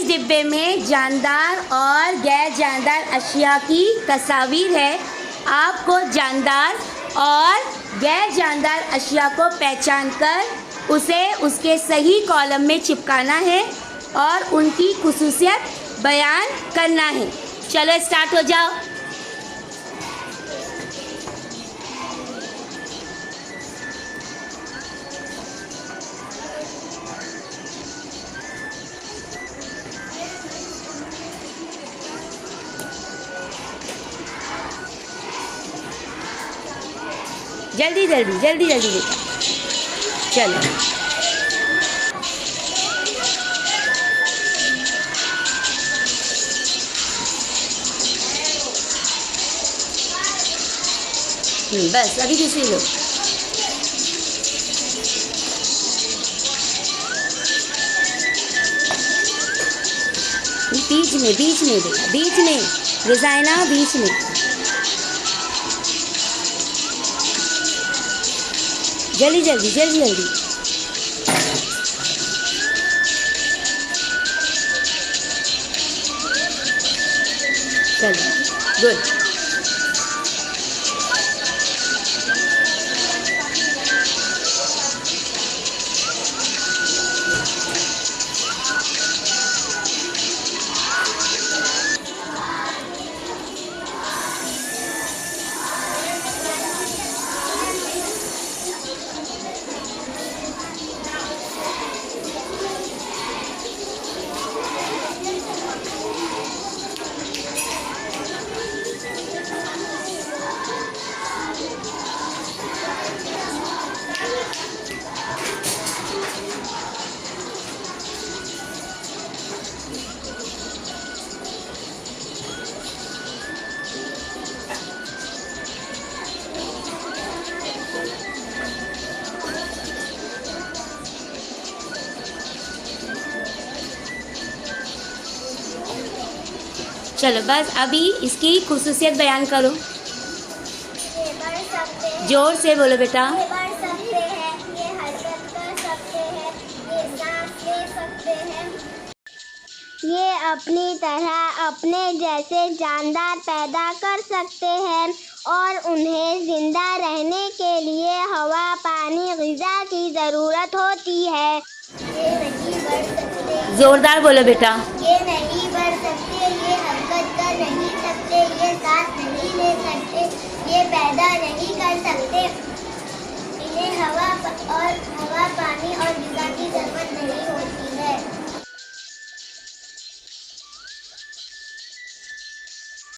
इस डिब्बे में जानदार और गैर जानदार अशिया की तस्वीर है। आपको जानदार और गैर जानदार अशिया को पहचान कर उसे उसके सही कॉलम में चिपकाना है और उनकी खुसूसियत बयान करना है। चलो स्टार्ट हो जाओ। जल्दी जल्दी जल्दी जल्दी बेटा, चलो। बस अभी दूसरी लो। बीच में बेटा, बीच में रिजाइना, बीच में। जल्दी जल्दी जल्दी जल्दी। चलो गुड। चलो बस अभी इसकी खुसूसियत बयान करो। ये बढ़ सकते हैं, जोर से बोलो बेटा। ये बढ़ सकते हैं, ये हरकत कर सकते हैं, ये सांस ले सकते हैं, ये अपनी तरह अपने जैसे जानदार पैदा कर सकते हैं और उन्हें जिंदा रहने के लिए हवा, पानी, ग़िज़ा की ज़रूरत होती है। ये नहीं बढ़ सकते, जोरदार बोलो बेटा। ये नहीं बढ़ सकते, ये हरकत कर नहीं सकते, ये सांस नहीं ले सकते, ये पैदा नहीं कर सकते,